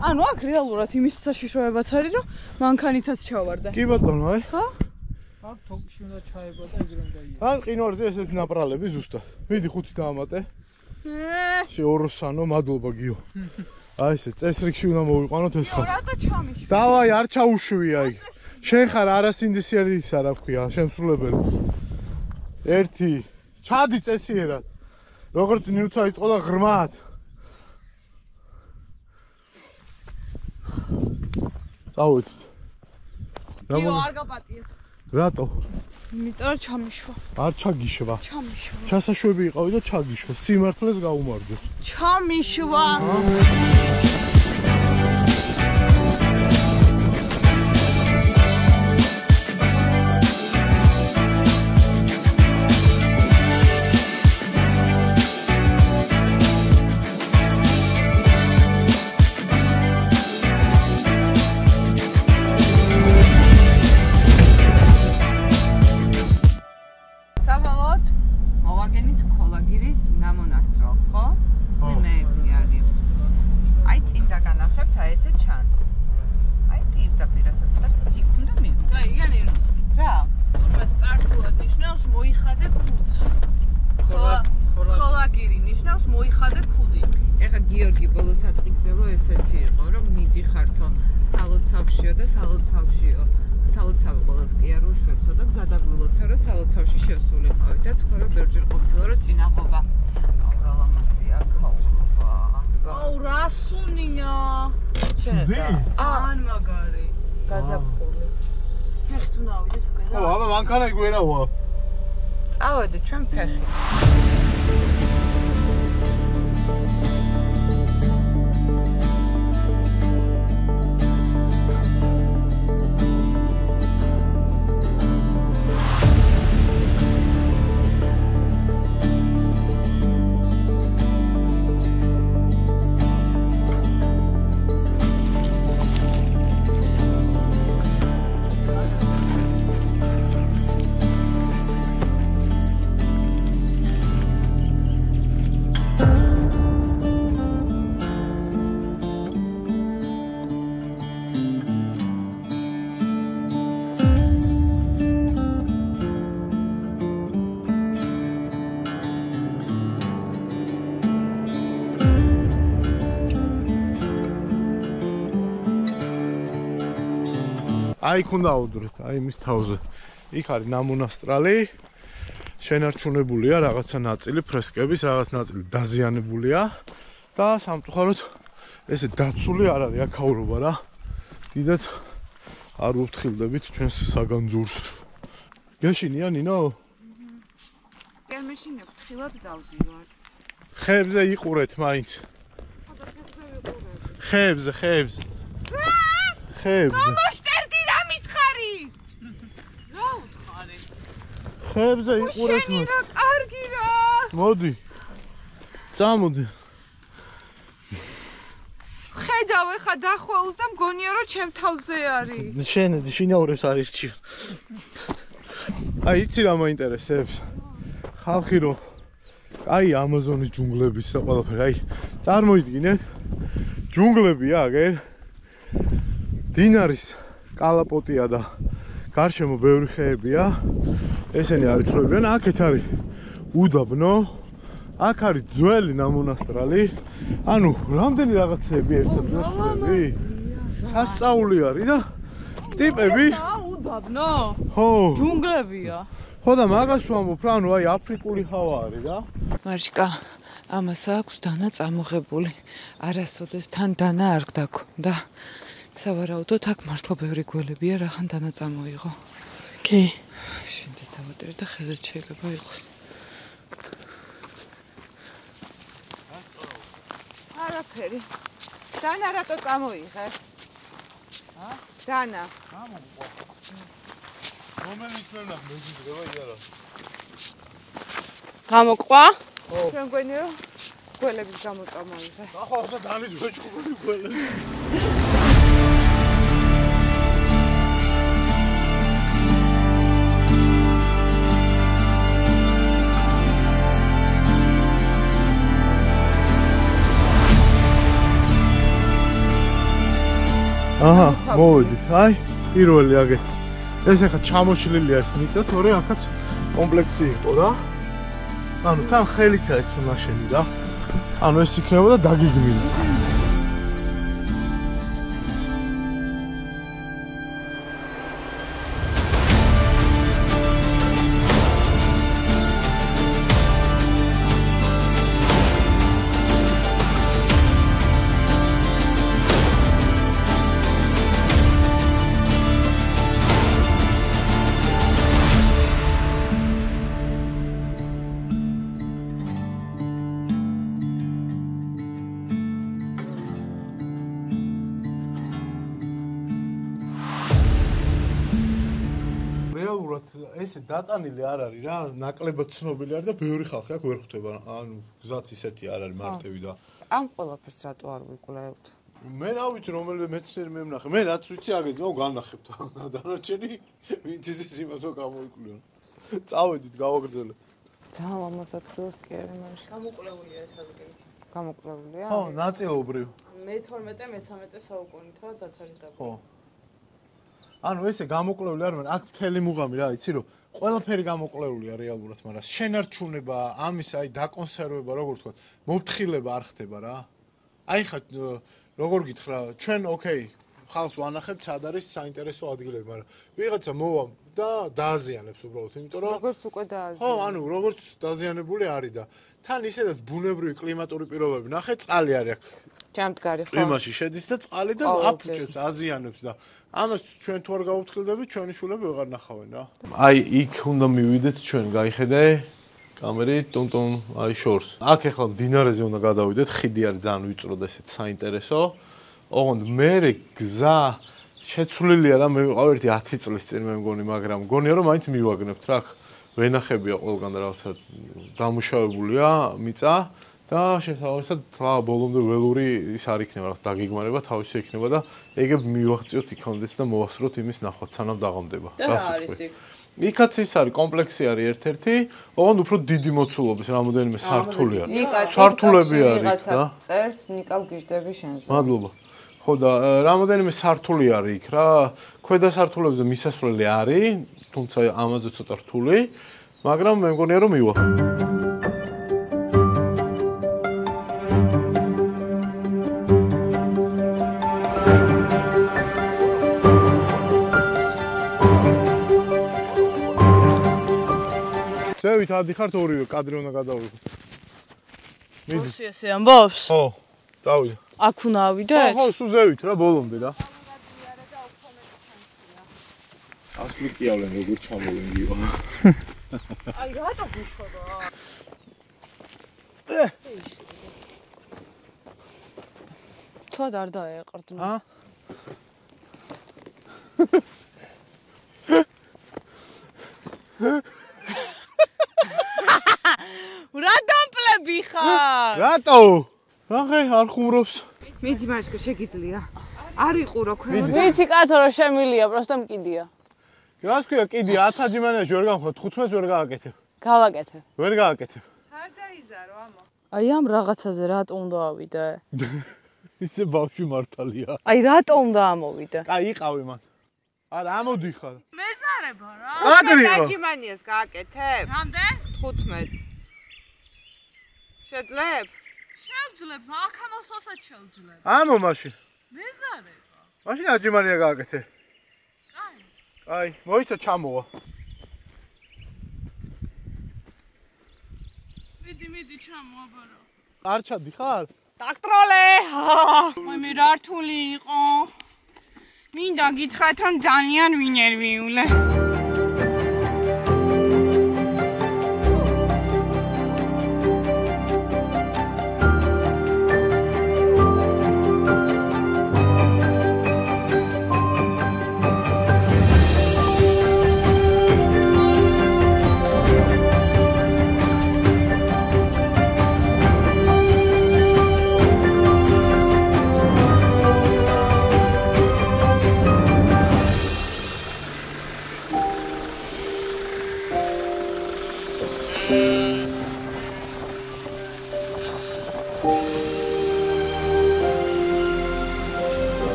ანუ აქ რეალურად იმის საშიშროებაც არის, რომ მანქანითაც ჩავარდა. კი ბატონო, აი. ხო? აქ თოქში უნდა ჩაება და ეგრე უნდა იო. ან ყინვარზე ესეთი ნაპრალები ზუსტად. მიდი 5 დაამატე. შეოროსანო, მადლობა გიო. აი ესე წესრიგში უნდა მოვიყვანოთ ეს ხარ. რატო ჩამიშვი? დავაი, არ ჩაუშვი აი. შენ ხარ არასინდისიერისა რა ქვია, შემსრულებელი. 1 ჩადი წესიერად. როგორც ნიუცა იტყო და ღრმად. წავედით. იო არ გაპატიე. რატო? იმიტომ რომ ჩამიშვა. არ ჩაგიშვა. ჩამიშვა. ჩასაშვები იყავი და ჩაგიშვა. სიმართლეს გაუმარჯოს. ჩამიშვა. მანქანა გვერავა. წავედი ჩვენ ფეხი. აი ქონდა აუდრეთ, აი მის თავზე. იქ არის ნამონასტრალი. შენარჩუნებულია რაღაცა ნაწილი ფრესკების, რაღაც ნაწილი დაზიანებულია და სამწუხაროდ ესე დაცული არ არის აქაურობა რა. დიდად არ ვუფრთხილდებით ჩვენს საგანძურს. გეშინია ნინო? გერმეშინე ვფრთხილად დავდივარ. ხეებზე იყურეთ მაინც. ხეებზე. ხეებზე. ხეებზე იყურეთ. შენი რა კარგი რა. მოდი. წამოდი. ხედავ ეხა დახვეულს და მგონია რომ ჩემ თავზე არის. შენ შინაურებს არისჩი. აი იცი რა მაინტერესებს? ხალხი რომ აი ამაზონის ჯუნგლების და ყველაფერი, აი წარმოიდგინეთ ჯუნგლებია აგერ დინარის კალაპოტია და გარშემო ბევრი ხეებია. ესენი არის თხრობიან, აქეთ არის უდაბნო, აქ არის ძველი ნამონასტრალი. ანუ რამდენი რაღაცები ერთად მოსწრები? სასწაული არის და ტიპები უდაბნო? ხო. ჯუნგლებია. ხო და მაგას ვამბობ რა, ანუ აი აფრიკული ჰავა არის რა. მარიშკა, ამას აქვს დანა წამოღებული. არასოდეს თან დანა არ გდაქონდა. სავარაუდოდ აქ მართლა ბევრი გველებია, რახან დანა წამოიღო. კი. შენდა დავატირე და ხელით შეიძლება იყოს. არაფერი. დანა რატო წამოიღე? დანა. რომელიც მენა მეგიძრება იარა. გამოყვა? შენ გვენი რომ გველების გამო წამოიღე. ახლა ახლა დანის ბეჭკული გველები. აჰა, მოვედით, აი, პირველი აგე. ეს ახლა ჩამოშლილია ეს მიწა, თორე აქაც კომპლექსი იყო რა. ანუ თან ხელითა ეს ნაშენი და ანუ ეს იქნებოდა დაგიგმილი. ესე დატანილი არ არის რა, ნაკლებად ცნობილი არის და ბევრი ხალხი აქ ვერ ხვდება. ანუ გზაც ისეთი არ არის მარტივი და ამ ყველაფერს რატო არ ვიკვლევთ? მე რა ვიცი რომელი მეცნიერი მე ვნახე. მე რაც ვიცი აგეძო განახებთ. დანარჩენი ვინც ის იმას რო გამოიკვლიონ. წავედით, გავაგრძელეთ. ძალიან ლამაზად ხილს კი არის მაშინ. გამოკლეულია ეს ადგილი. გამოკლეულია? ხო, ნაწილობრივ. მე-12-მე-13 საუკუნითაა დათარიღებული. ხო. ანუ ესე გამოკლეული არ მაქვს, აქ მთელი მუღამი რა, იცი რომ ყველაფერი გამოკლეულია რეალურად, მაგრამ შენარჩუნება, ამის აი დაკონსერვება, როგორ ვთქვა, მოფრთხილება არ ხდება რა. აი ხა როგორ გითხრა, ჩვენ ოკეი, ხალხს ვანახებთ, სად არის საინტერესო ადგილები, მაგრამ ვიღაცა მოვა და დააზიანებს უბრალოდ, იმიტომ რომ როგორც უკვე დააზიანებს. ხო, ანუ როგორც დაზიანებული არის და თან ისედაც ბუნებრივი კლიმატური პირობები, ნახე, წყალი არის აქ. ჯამდგარი ხო? იმაში შედის და წყალი და აფუჭებს, აზიანებს და ამას ჩვენ თუ არ გავუფრთხილდებით, ჩვენი შულები ვეღარ ნახავენ რა. აი, იქ უნდა მივიდეთ ჩვენ, გაიხედე კამერით, ტუნტუნ, აი შორს. აქ ახლა მდინარეზე უნდა გადავიდეთ, ხიდი არის ძალიან ვიწრო და ესეც საინტერესო. ოღონდ მე გზა შეცვლილია და მე ვიყავ ერთი 10 წლის წინ მე მგონი, მაგრამ მგონია რომ მაინც მივაგნებთ რა. ვენახებია ყველგან და რაღაცა დამუშავებულია მიწა. და შესაძლოა თვა ბოლომდე ველური ის არ იქნება, რაღაც დაგიგმარება, თავისი იქნება და ეგებ მივახციოთ იქამდეც და მოვასწროთ იმის ნახვაც, სანამ დაღამდება. რა არის იქ? იქაც ის არის კომპლექსი არის ერთ-ერთი, ოღონდ უფრო დიდი მოცულობის, რამოდენიმე სართული არის. სართულები არის და წერს ნიკა გიждდები შენზე. მადლობა. ხო და რამოდენიმე სართული არის იქ რა. ქვედა სართულებზე მისასვლელი არის, თუმცა ამაზე ცოტა რთული, მაგრამ მე მგონია რომ მივა. ზევით ადიხართ ორივე კადრი უნდა გადავიღოთ. მოსი ესე ამბობს? ხო, წავიდე. აქ უნდა ავიდეთ? ხო, სულ ზევით რა ბოლომდე რა. ასლი კიავლენ როგორ ჩამოვენ გიო. აი რატო გიშვება? თვად არ დაეყრდნა. რა დამპლები ხარ? რატო? ახე არ ხუმრობს. მიდი მაშკა შეგიძლია. არ იყურო ქვემოთ. ვიცი კაცო რა შემილია, პროსტო მკიდია. გას ქვია კიდე 10 აჯიმანიაში ვერ გამხდ 15-ს ვერ გააკეთებ. გავაკეთებ. ვერ გააკეთებ. არ დაიზარო ამო. აი ამ რაღაცაზე რატო უნდა ავიდე? ისე ბავშვი მართალია. აი რატო უნდა ამოვიდე? კაი იყავი მან. არა ამოდი ხარ. მეზარება რა. აგრიო. აჯიმანიას გააკეთებ? რამდენ? 15. შეძლებ? შევძლებ, ახამოსოსაც შევძლებ. ამო მაშინ. მეზარება. მაშინ აჯიმანია გააკეთე. აი, მოიცა ჩამოვა. მიდი ჩამოაბარო. არ ჩადიხარ? დაქტროლე. აი მე რა რთული იყო. მინდა გითხრათ რომ ძალიან ვინერვიულე.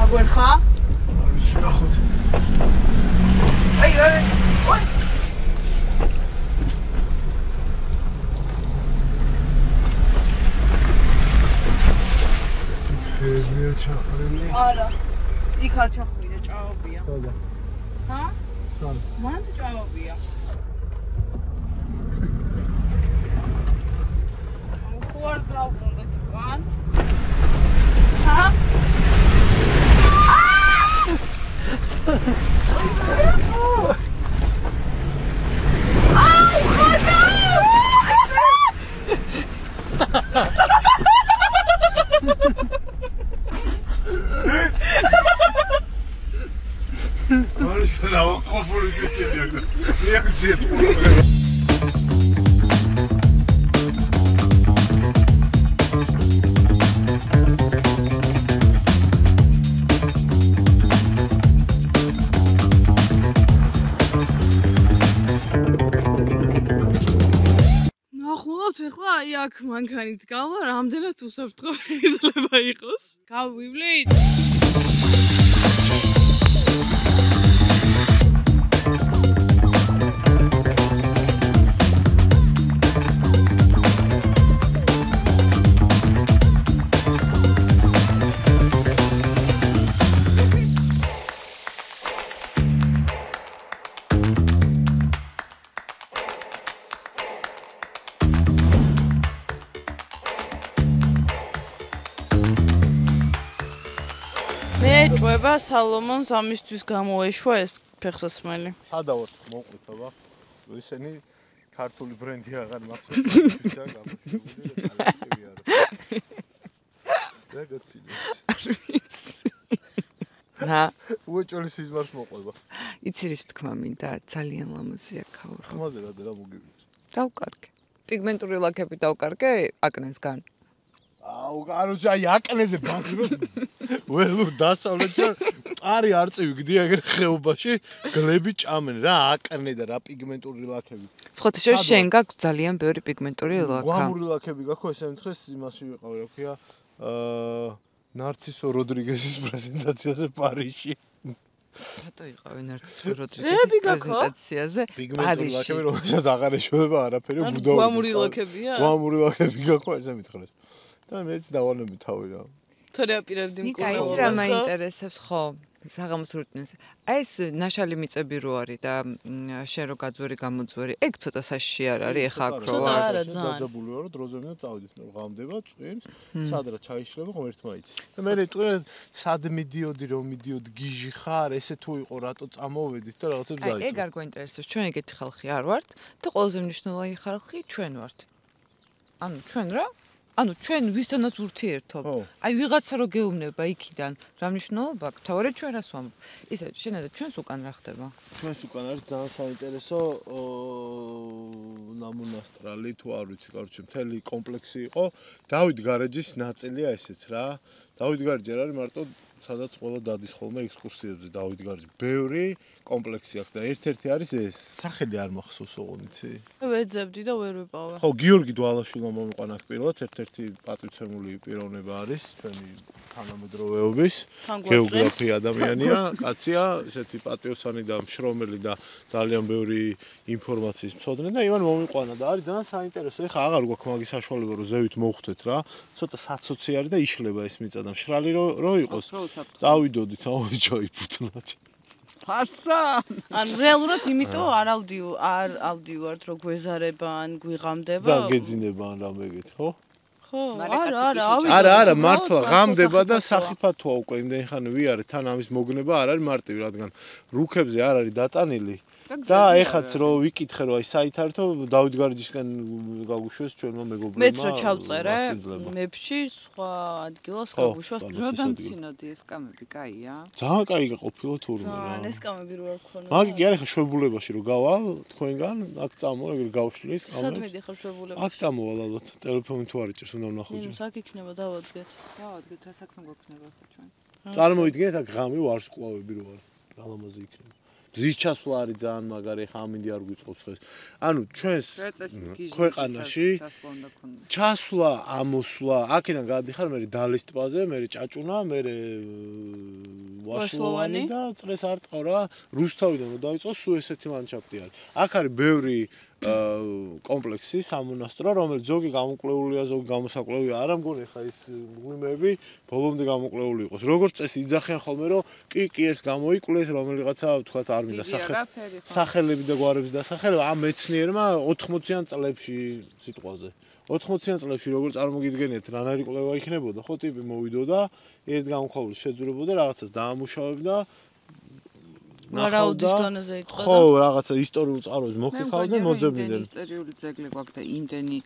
აგვერხა? არის ნახოთ. აი, ოი. ხეზე ჩაყრილი. არა. იქ არ ჩახვიდე, ჭაობია. ხოდა. ჰა? სამ. მანდ ჭაობია. ხوار დაუბრუნდა თქვენ. ჰა? არის და ყოფილი სიცილია. რეაქცია თუ ნახულობთ ეხლა აი აქ მანქანით გავა, რამდენად უსაფრთხო შეიძლება იყოს. გავივლით? ჭუება სალომონს ამისთვის გამოეშვა ეს ფეხსაცმელი. სადავოთ მოყვით აბა. ისინი ქართული ბრენდი აღარ მახსოვს და გამოშვებული და კალათები არა. რაგაცინებს. რა? უეჭველი სიზმარს მოყვება. იცი რის თქმა მინდა, ძალიან ლამაზია ქალა. ხმაზე რა მოგივიდეს. დავკარგე. პიგმენტური ლაქები დავკარგე აკნესგან. აუ, კაროჩა, აი აკნეზე ბაგრო. ველურ დასავლეთში არი არწივი გდიაგერ ხეობაში გლები ჭამენ რა აკნე და რა პიგმენტური ლაქები. სხვათა შორის შენ გაქვს ძალიან ბევრი პიგმენტური ლაქა. გვამური ლაქები გაქვს, ესე მითხეს იმაში ვიყავ, რა ქვია, ნარცისო როდრიგესის პრეზენტაციაზე პარიზში. რატო იყავენ ნარცისო როდრიგესის პრეზენტაციაზე პიგმენტური ლაქები, რომელსაც აღარ ეშოება არაფერი, ბუდაური. გვამური ლაქებია? გვამური ლაქები გაქვს, ესე მითხეს. და მეც დავალები თავი რა. თორე აპირებდი მკურნალობას. ნიკა, იცი რა მაინტერესებს ხო? საღამოს რუტინაზე. აი ეს ნაშალი მიწები რო არის და შენ რო გაძვერი გამოძვერი, ეგ ცოტა საშიში არ არის ეხა აქ რო ცოტა არა ძალიან. დაძაბული ვარო, დროზე მინდა წავიდეთ, რომ ღამდება, წვიმს, სადრა ჩაიშლება ღმერთმა იცის. და მე ტყვე სად მიდიოდი რომ მიდიოდ გიჟი ხარ, ესე თუ იყო რატო წამოვედით და რაღაცებს აი დაიწყო. ეგ არ გვაინტერესებს, ჩვენ ეგეთი ხალხი არ ვართ და ყველაზე მნიშვნელოვანი ხალხი ჩვენ ვართ. ანუ ჩვენ რა? ანუ ჩვენ ვისთანაც ურთიერთობ. აი ვიღაცა რო გეუბნება იქიდან, რა მნიშვნელობა აქვს? თავარეთ ჩვენ რას ვამბობ? ისე შენადა ჩვენს უკან რა ხდება? ჩვენს უკან არის ძალიან საინტერესო ნამუნასტრალი თუ არ ვიცი, короче, მთელი კომპლექსი იყო. დავით გარეჯის ნაწილია ესეც რა. დავით გარეჯი არ არის მარტო სადაც ყველა დადის ხოლმე ექსკურსიებზე დავით გარეჯი. ბევრი კომპლექსი აქვს და ერთ-ერთი არის ეს, სახელი არ მახსოვს ოღონდ იცი? ვეძებდი და ვერ ვიპოვე. ხო, გიორგი დვალაშვილმა მომიყვანა პირველად, ერთ-ერთი პატივცემული პიროვნება არის ჩვენი თანამედროვეობის, გეოგრაფი ადამიანია, კაცია, ესეთი პატიოსანი და მშრომელი და ძალიან ბევრი ინფორმაციის მცოდნე და იმან მომიყვანა და არის ძალიან საინტერესო. ეხლა აღარ გვაქვს მაგის საშუალება რომ ზევით მოვხვდეთ რა. ცოტა საცოცი არის და იშლება ეს მიწა და მშრალი რო იყოს. წავიდოდით, ჩაიფუთნათ. ფასა. ან რეალურად იმიტომ არ ავდივართ რომ გვეზარება ან გვიღამდება. და გეძინება ან რამეგეთ, ხო? ხო, არა, არა, მართლა ღამდება და სახიფათოა უკვე იმდენი ხანი ვიარე, თან ამის მოგნება არ არის მარტივი, რადგან რუქებზე არ არის დატანილი. და ეხაც რო ვიკითხე რომ აი საით ართო დავით გარეჯისგან გაგუშვეს ჩვენმა მეგობრებმა. მეც რო ჩავწერე მეფში სხვა ადგილას გაგუშვას. როდან ცინოდი ეს კამები, კაია? ძალიან კაი ყოფილა თურმე რა. ძალიან ეს კამები რო არ ქონა. მაგი კი არა ხა შვებულებაში რო გავალ თქვენგან, აქ წამო, ეგრე გავშლის კამებს. სად მიდიხარ შვებულებაში? აქ წამოვალ ალბათ, ტელეფონი თუ არ იჭერს, უნდა ვნახო ჯერ. ნუ აქ იქნება დავადგეთ. დავადგეთ, რა საქმე გვექნება ხო ჩვენ? წარმოიდგინეთ აქ ღამე ვარსკვლავები რო არის. რა ლამაზი იქნება. მზის ჩასვლა არის ძალიან მაგარი, ხა ამინდი არ გვიწყობს ხო ეს. ანუ ჩვენს ქვეყანაში ჩასვლა, ამოსვლა, აქედან გადიხარ მე დალის ტბაზე, მე ჭაჭუნა, მე ვაშლოვანი და წრეს არ ტყავ რა. რუსთავიდან რომ დაიწყო, სულ ესეთი ლანდშაფტი არის. აქ არის ბევრი კომპლექსი სამონასტრო, რომელიც ზოგი გამოკვლეულია, ზოგი გამოსაკვლევია. არა მგონი ხა ის მღვიმეები ბოლომდე გამოკვლეული იყოს. როგორც წესი იძახიან ხოლმე რომ კი ეს გამოიკვლეს, რომელიღაცა თქვათ არ მინდა სახელები და გვარების დასახელება ამ მეცნიერმა 80-იან წლებში სიტყვაზე. 80-იან წლებში როგორც წარმოგიდგენიათ, რანაირი კვლევა იქნებოდა, ხო ტიპი მოვიდოდა, ერთ გამოკვლეულს შეძლებოდა, რაღაცას დაამუშავებდა მარაუდის დონეზე იტყოდა. ხო, რაღაცა ისტორიულ წყაროებს მოხიხავდნენ, მოძებნდნენ. ისტორიული ძეგლი გვაქვს და იმდენი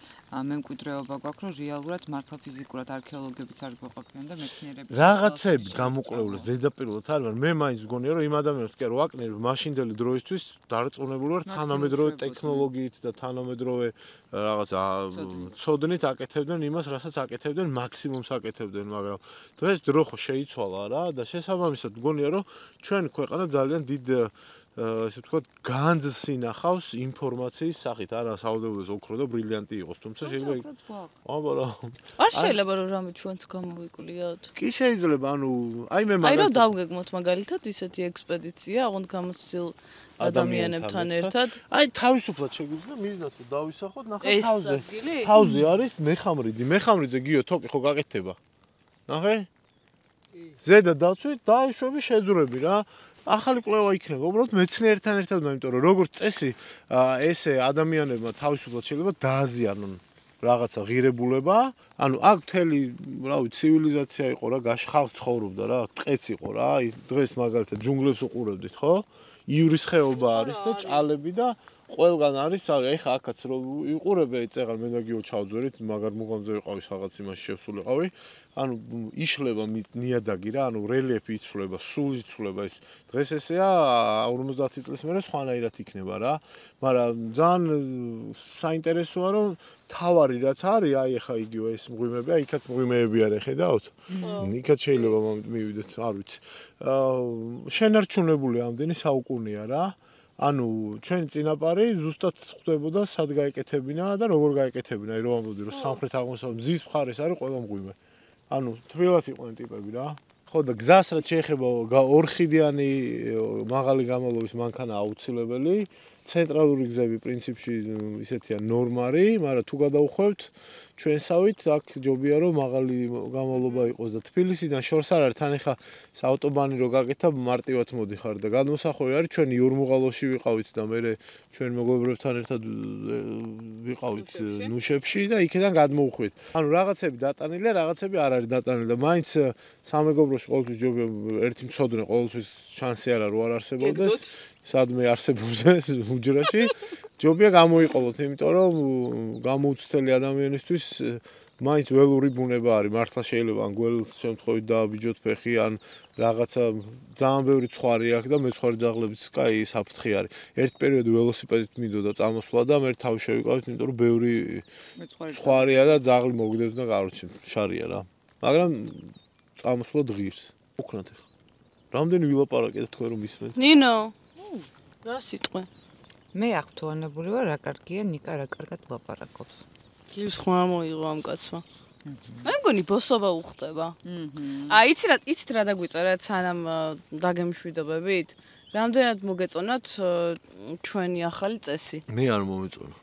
მემკვიდრეობა გვაქვს, რომ რეალურად მართლა ფიზიკურად არქეოლოგებიც არ გვეყოფიან და მეცნიერები. რაღაცები გამოკვლეულეს ზედაპირულად არ ვარ. მე მაინც მგონია, რომ იმ ადამიანებს კი არ ვაკნერ, მაშინდელი დროისთვის დარწმუნებული ვარ თანამედროვე ტექნოლოგიით და თანამედროვე რაღაცა ცოდნით აკეთებდნენ იმას, რასაც აკეთებდნენ, მაქსიმუმს აკეთებდნენ, მაგრამ დღეს დრო ხო შეიცვალა რა და შესაბამისად მგონია, რომ ჩვენი ქვეყანა ძალიან დიდ ესე ვთქვათ, განძს ინახავს ინფორმაციის სახით, არა საუდებელს ოქრო და ბრილიანტი იყოს, თუმცა შეიძლება აბარა არ შეიძლება რომ რამე ჩვენც გამოვიკვლიოთ. კი შეიძლება, ანუ აი მე აი რომ დავგეგმოთ მაგალითად ისეთი ექსპედიცია, აღონდ გამოცდილ ადამიანებთან ერთად. აი თავისუფლად შეგვიძლია მიზნად რომ დავისახოთ, ნახოთ თავზე. თავზე არის მეხამრიძე გიო თოკი ხო გაკეთდება. ნახე? ზედა დაცვით დაიშვები შეძრები რა. ახალი კვლევა იქნება, უბრალოდ მეცნიერთან ერთად, იმიტომ რომ როგორც წესი, ესე ადამიანებმა თავისუფლად შეიძლება დააზიანონ რაღაცა ღირებულება, ანუ აქ მთელი, რა ვიცი, ცივილიზაცია იყო რა, ხალხი ცხოვრობდა რა, აქ ტყეც იყო რა, აი დღეს მაგალითად ჯუნგლებს უყურებდით, ხო? ივრის ხეობა არის და ჭალები და ყველგან არის, აი ხა აქაც რომ იყურებე, წეღარ მე და გიო ჩავძვერით, მაგარ მუღამზე ვიყავი რაღაც იმაში შევსულიყავი. ანუ იშლება ნიადაგი რა, ანუ რელიეფი იცვლება, სულ იცვლება ეს. დღეს ესეა 50 წლის მერე სხვანაირად იქნება რა. მაგრამ ძალიან საინტერესოა რომ თავარი რაც არის, აი ახლა იგივე ეს მღვიმეები, აი იქაც მღვიმეები არის, ხედავთ? იქაც შეიძლება მივიდეთ, არ ვიცი. შენარჩუნებული ამდენი საუკუნეა რა. ანუ ჩვენი წინაპარი ზუსტად ხვდებოდა სად გაეკეთებინა და როგორ გაეკეთებინა, აი რომ ამბობდი რომ სამხრეთ აღმოსავლეთ მზის მხარეს არის ყველა მღვიმე. ანუ თბილად იყვნენ ტიპები რა. ხო და გზას რაც შეეხება ორხიდიანი მაღალი გამალობის მანქანა აუცილებელი. ცენტრალური გზები პრინციპში ისეთია ნორმარი, მაგრამ თუ გადავხვევთ ჩვენსავით აქ ჯობია რომ მაღალი გამავლობა იყოს და თბილისიდან შორს არ არის თან ეხა ავტობანი რო გაკეთა მარტივად მოდიხარ და გადმოსახვევი არის ჩვენ იურმუღალოში ვიყავით და მე ჩვენ მეგობრებთან ერთად ვიყავით ნუშებში და იქიდან გადმოვხვით. ანუ რაღაცები დატანილია, რაღაცები არ არის დატანილი და მაინც სამეგობროში ყოველთვის ჯობია ერთი მცოდნე ყოველთვის შანსი არ არის რო არ არსებობდეს. სადმე არსებობს უჯრაში ჯობია გამოიყოლოთ, იმიტომ რომ გამოუცდელი ადამიანისთვის მაინც ველური ბუნება არის. მართლა შეიძლება ან გველის შემთხვევით დააბიჯოთ ფეხი, ან რაღაცა ძალიან ბევრი ცხარი აქვს და მეცხარი ძაღლებიც კაი საფრთხე არის. ერთ პერიოდი ველოსიპედით მიდოდა წამოსვლა და მე თავი შევიკავით, იმიტომ რომ ბევრი ცხარია და ძაღლი მოგდეს და კაროჩი შარია რა. მაგრამ წამოსვლა ღირს. უკნათ ახლა. რამდენი ვილაპარაკეთ თქვენ რომ ისმენთ? ნინო რა სიტყვე? მე აღთვალებული ვარ, რა კარგია ნიკა, რა კარგად ლაპარაკობს. ის ხმა მოიღო ამ კაცმა. მე მგონი ბოსობა უხდება. იცით რა დაგვიწერეთ სანამ დაგემშვიდობებით? რამდენად მოგეწონათ ჩვენი ახალი წესი? მე არ მომეწონა.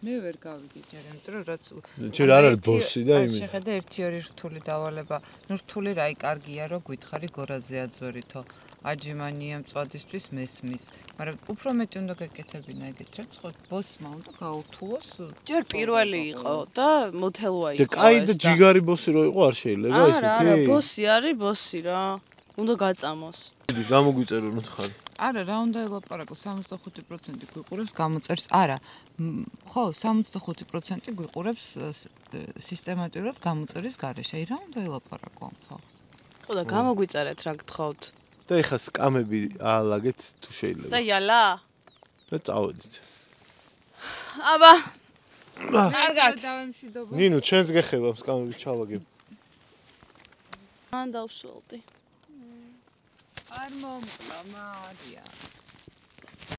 მე ვერ გავიგე ჯერ, იმიტომ რომ რაც ჯერ არ არის ბოსი და იმი. შეხედა 1-2 რთული დავალება. ნუ რთული რაი კარგია, რომ გითხარი გორაზე აძვერითო. აჯიმანია მწვადისთვის მესმის. მაგრამ უფრო მეტი უნდა გეკეთებინა ეგეთ რაც ხო ბოსმა უნდა გაუთულოს. ჯერ პირველი იყო და მოთელვა იყო. და კაი და ჯიგარი ბოსი რო იყო არ შეიძლება ისეთი? არა, ბოსი არის ბოსი რა. უნდა გაწამოს. გამოგვიწეროთ ხარ. არა, რა უნდა ელაპარაკო 65% გვიყურებს გამოწერს. არა. ხო, 65% გვიყურებს სისტემატურად გამოწერის გარეშე. აი რა უნდა ელაპარაკო ამ ხალხს? ხო და გამოგვიწერეთ რა გთხოვთ. და ეხა სკამები აალაგეთ თუ შეიძლება. და იალა. და წავედით. აბა. კარგად. ნინო, ჩვენს გეხება სკამები ჩალაგებ. ან დავსვოლდი. არ მომკლა მარია.